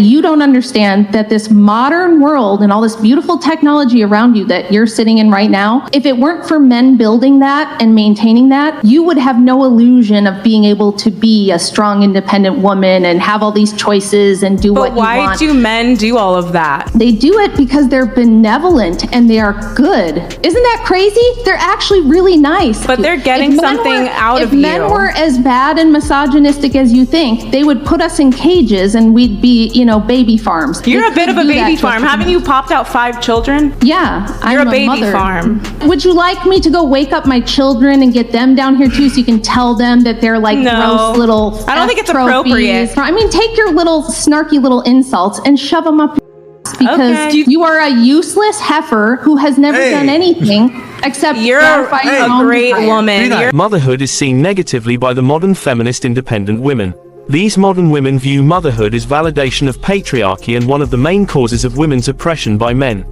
you don't understand that this modern world and all this beautiful technology around you that you're sitting in right now, if it weren't for men building that and maintaining that, you would have no illusion of being able to be a strong, independent woman and have all these choices and do what you want. But why do men do all of that? They do it because they're benevolent and they are good. Isn't that crazy? They're actually really nice. But they're getting something out of you. If men were as bad and misogynistic as you think, they would put us in cages and we'd be, baby farms. You're a bit of a baby farm. Haven't you popped out 5 children? Yeah, You're I'm a baby mother. farm. Would you like me to go wake up my children and get them down here too so you can tell them that they're like gross little I don't think it's trophies? appropriate. I mean, take your little snarky little insults and shove them up your ass because you are a useless heifer who has never done anything except glorify your own great desire. woman. Motherhood is seen negatively by the modern feminist independent women. These modern women view motherhood as validation of patriarchy and one of the main causes of women's oppression by men.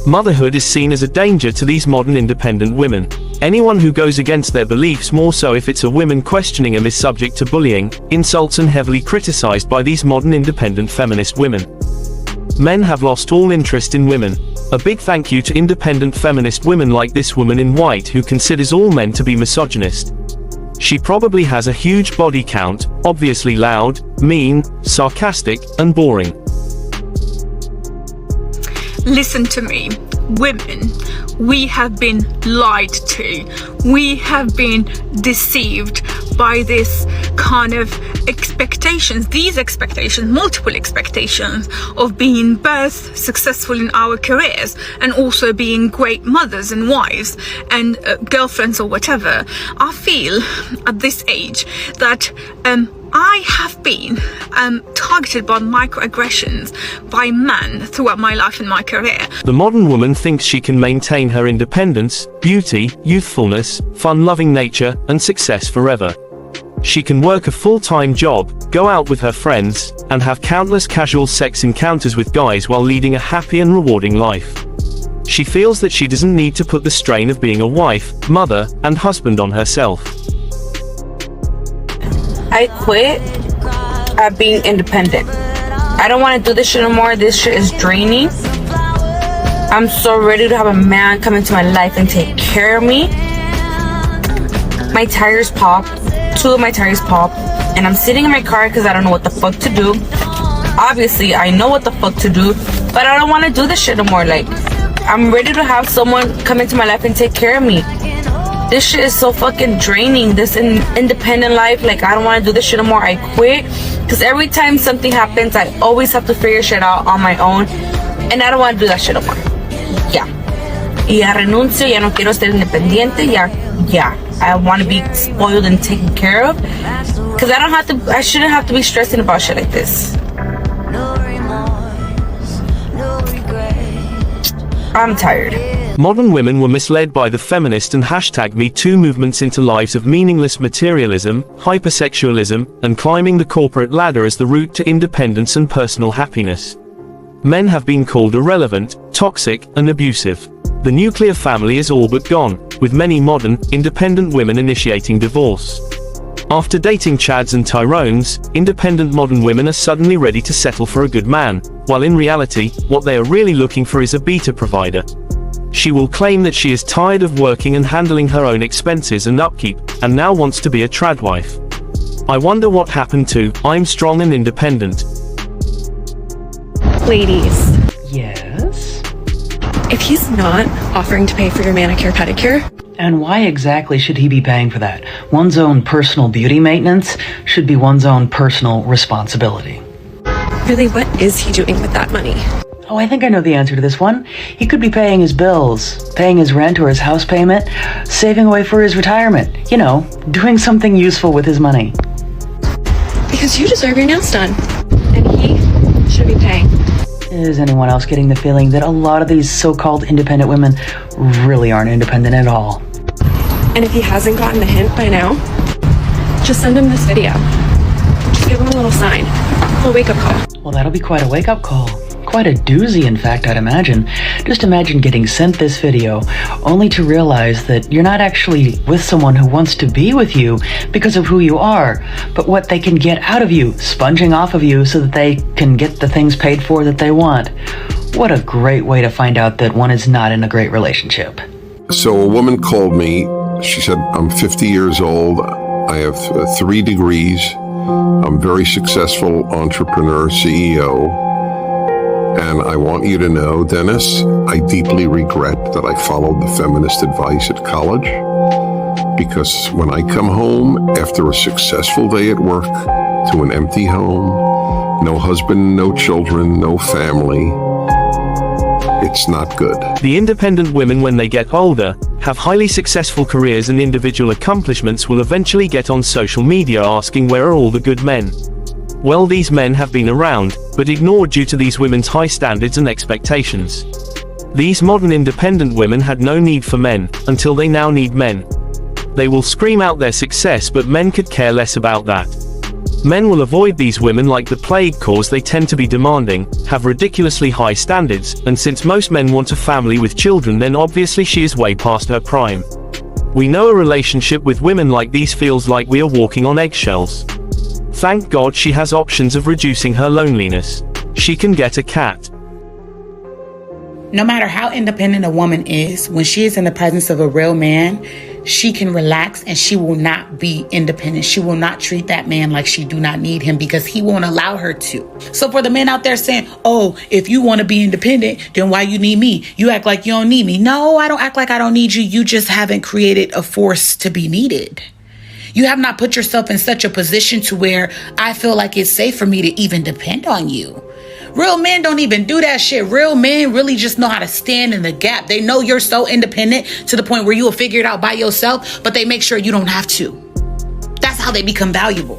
Motherhood is seen as a danger to these modern independent women. Anyone who goes against their beliefs, more so if it's a woman questioning them, is subject to bullying, insults and heavily criticized by these modern independent feminist women. Men have lost all interest in women. A big thank you to independent feminist women like this woman in white who considers all men to be misogynist. She probably has a huge body count, obviously loud, mean, sarcastic, and boring. Listen to me, women, we have been lied to. We have been deceived by this kind of expectations, these expectations, multiple expectations of being both successful in our careers and also being great mothers and wives and girlfriends or whatever. I feel at this age that I have been targeted by microaggressions by men throughout my life and my career. The modern woman thinks she can maintain her independence, beauty, youthfulness, fun-loving nature, and success forever. She can work a full-time job, go out with her friends, and have countless casual sex encounters with guys while leading a happy and rewarding life. She feels that she doesn't need to put the strain of being a wife, mother, and husband on herself. I quit at being independent. I don't want to do this shit anymore. This shit is draining. I'm so ready to have a man come into my life and take care of me. My tires pop. 2 of my tires pop. And I'm sitting in my car because I don't know what the fuck to do. Obviously, I know what the fuck to do, but I don't want to do this shit anymore. Like, I'm ready to have someone come into my life and take care of me. This shit is so fucking draining, this independent life. Like, I don't want to do this shit anymore. I quit because every time something happens, I always have to figure shit out on my own, and I don't want to do that shit anymore. Yeah. Ya renuncio, ya no quiero ser independiente, ya. I want to be spoiled and taken care of because I shouldn't have to be stressing about shit like this. I'm tired. Modern women were misled by the feminist and #MeToo movements into lives of meaningless materialism, hypersexualism, and climbing the corporate ladder as the route to independence and personal happiness. Men have been called irrelevant, toxic, and abusive. The nuclear family is all but gone, with many modern, independent women initiating divorce. After dating Chads and Tyrones, independent modern women are suddenly ready to settle for a good man, while in reality, what they are really looking for is a beta provider. She will claim that she is tired of working and handling her own expenses and upkeep, and now wants to be a trad wife. I wonder what happened to "I'm strong and independent." Ladies, Yes? if he's not offering to pay for your manicure pedicure, And why exactly should he be paying for that? One's own personal beauty maintenance should be one's own personal responsibility. really, what is he doing with that money? Oh, I think I know the answer to this one. He could be paying his bills, paying his rent or his house payment, saving away for his retirement. You know, doing something useful with his money. Because you deserve your nails done, and he should be paying. Is anyone else getting the feeling that a lot of these so-called independent women really aren't independent at all? And if he hasn't gotten the hint by now, just send him this video. Just give him a little sign, a little wake-up call. Well, that'll be quite a wake-up call. Quite a doozy, in fact, I'd imagine. Just imagine getting sent this video, only to realize that you're not actually with someone who wants to be with you because of who you are, but what they can get out of you, sponging off of you so that they can get the things paid for that they want. What a great way to find out that one is not in a great relationship. So a woman called me. She said, I'm 50 years old. I have 3 degrees. I'm very successful entrepreneur, CEO. And I want you to know, Dennis, I deeply regret that I followed the feminist advice at college, because when I come home after a successful day at work to an empty home, no husband, no children, no family, it's not good. The independent women, when they get older, have highly successful careers and individual accomplishments, will eventually get on social media asking, where are all the good men? Well, these men have been around, but ignored due to these women's high standards and expectations. These modern independent women had no need for men, until they now need men. They will scream out their success, but men could care less about that. Men will avoid these women like the plague, cause they tend to be demanding, have ridiculously high standards, and since most men want a family with children, then obviously she is way past her prime. We know a relationship with women like these feels like we are walking on eggshells. Thank God she has options of reducing her loneliness. She can get a cat. No matter how independent a woman is, when she is in the presence of a real man, she can relax and she will not be independent. She will not treat that man like she do not need him, because he won't allow her to. So for the men out there saying, oh, if you want to be independent, then why you need me? You act like you don't need me. No, I don't act like I don't need you. You just haven't created a force to be needed. You have not put yourself in such a position to where I feel like it's safe for me to even depend on you. Real men don't even do that shit. Real men really just know how to stand in the gap. They know you're so independent to the point where you will figure it out by yourself, but they make sure you don't have to. That's how they become valuable.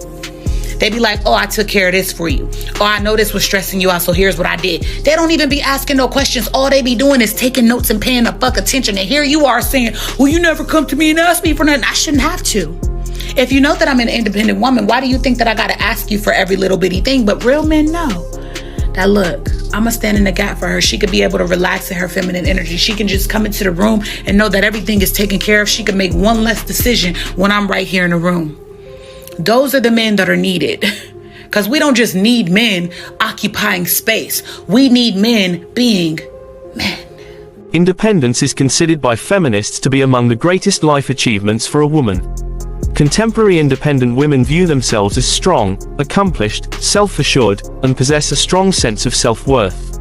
They be like, oh, I took care of this for you. Oh, I know this was stressing you out, so here's what I did. They don't even be asking no questions. All they be doing is taking notes and paying the fuck attention. And here you are saying, well, you never come to me and ask me for nothing. I shouldn't have to. If you know that I'm an independent woman, why do you think that I got to ask you for every little bitty thing? But real men know that, look, I'm going to stand in the gap for her. She could be able to relax in her feminine energy. She can just come into the room and know that everything is taken care of. She can make one less decision when I'm right here in the room. Those are the men that are needed. Because we don't just need men occupying space. We need men being men. Independence is considered by feminists to be among the greatest life achievements for a woman. Contemporary independent women view themselves as strong, accomplished, self-assured, and possess a strong sense of self-worth.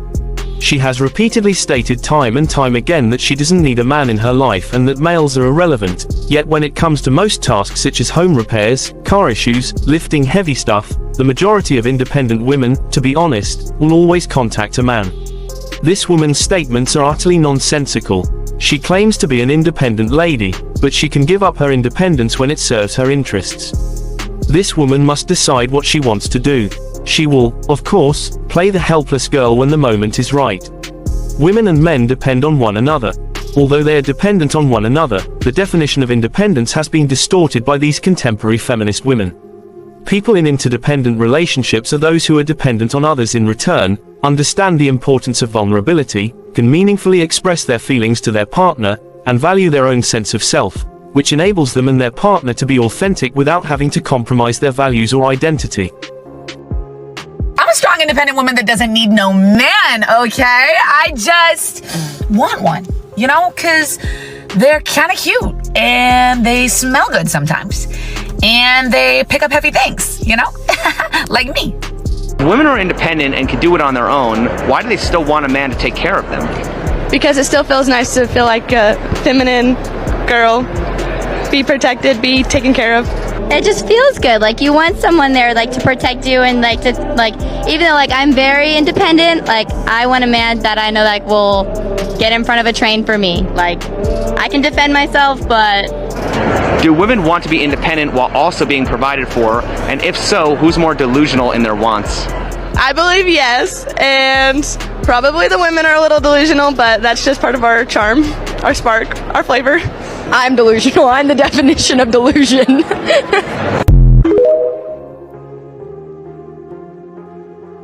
She has repeatedly stated time and time again that she doesn't need a man in her life and that males are irrelevant, yet when it comes to most tasks such as home repairs, car issues, lifting heavy stuff, the majority of independent women, to be honest, will always contact a man. This woman's statements are utterly nonsensical. She claims to be an independent lady, but she can give up her independence when it serves her interests. This woman must decide what she wants to do. She will, of course, play the helpless girl when the moment is right. Women and men depend on one another. Although they are dependent on one another, the definition of independence has been distorted by these contemporary feminist women. People in interdependent relationships are those who are dependent on others in return, understand the importance of vulnerability, can meaningfully express their feelings to their partner, and value their own sense of self, which enables them and their partner to be authentic without having to compromise their values or identity. I'm a strong, independent woman that doesn't need no man, okay? I just want one, you know, because they're kind of cute, and they smell good sometimes, and they pick up heavy things, you know, like me. Women are independent and can do it on their own. Why do they still want a man to take care of them? Because it still feels nice to feel like a feminine girl, be protected, be taken care of. It just feels good. Like you want someone there, like to protect you, and like to even though like I'm very independent, like I want a man that I know like will get in front of a train for me. Like I can defend myself, but. Do women want to be independent while also being provided for? And if so, who's more delusional in their wants? I believe yes, and probably the women are a little delusional, but that's just part of our charm, our spark, our flavor. I'm delusional. I'm the definition of delusion.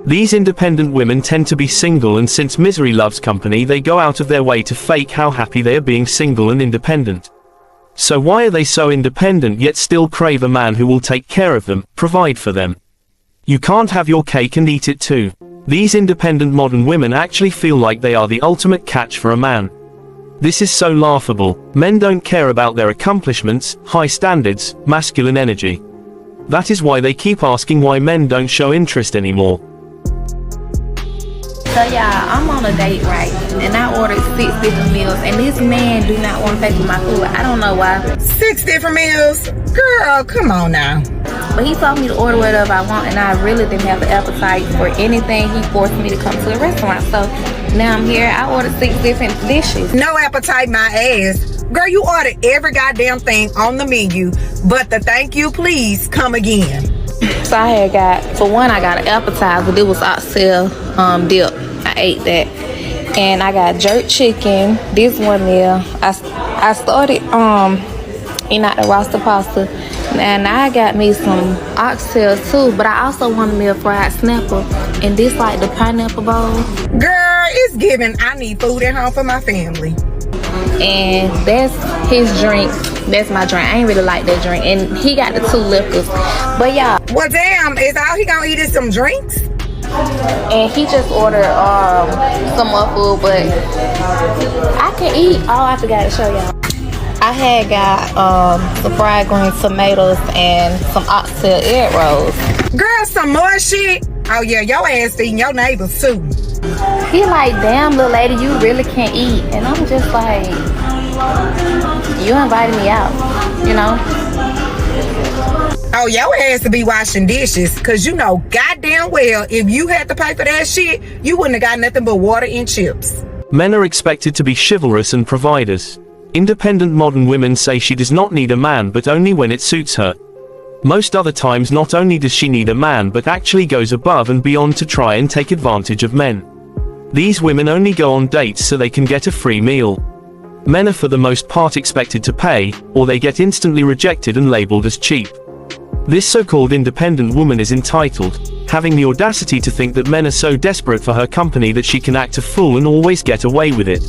These independent women tend to be single, and since misery loves company, they go out of their way to fake how happy they are being single and independent. So why are they so independent yet still crave a man who will take care of them, provide for them? You can't have your cake and eat it too. These independent modern women actually feel like they are the ultimate catch for a man. This is so laughable. Men don't care about their accomplishments, high standards, masculine energy. That is why they keep asking why men don't show interest anymore. So y'all, I'm on a date, right? And I ordered 6 different meals, and this man do not want to pay for my food. I don't know why. 6 different meals? Girl, come on now. But he told me to order whatever I want, and I really didn't have the appetite for anything. He forced me to come to a restaurant. So now I'm here. I ordered 6 different dishes. No appetite, my ass. Girl, you ordered every goddamn thing on the menu, but the thank you, please, come again. So I had got, for one, I got an appetizer. It was oxtail dip. I ate that. And I got jerk chicken. This one meal. I started eating out the roster pasta. And I got me some oxtail too. But I also wanted me a fried snapper. And this like the pineapple bowl. Girl, it's giving. I need food at home for my family. And that's his drink. That's my drink. I ain't really like that drink. And he got the 2 liquors. But y'all. Well, damn, is all he gonna eat is some drinks? And he just ordered some more food, but I can eat. Oh, I forgot to show y'all. I had got some fried green tomatoes and some oxtail egg rolls. Girl, some more shit? Oh yeah, your ass eating your neighbors too. He like, damn little lady, you really can't eat. And I'm just like, you invited me out, you know? Oh, your ass to be washing dishes, cause you know goddamn well if you had to pay for that shit, you wouldn't have got nothing but water and chips. Men are expected to be chivalrous and providers. Independent modern women say she does not need a man, but only when it suits her. Most other times not only does she need a man, but actually goes above and beyond to try and take advantage of men. These women only go on dates so they can get a free meal. Men are for the most part expected to pay, or they get instantly rejected and labeled as cheap. This so-called independent woman is entitled, having the audacity to think that men are so desperate for her company that she can act a fool and always get away with it.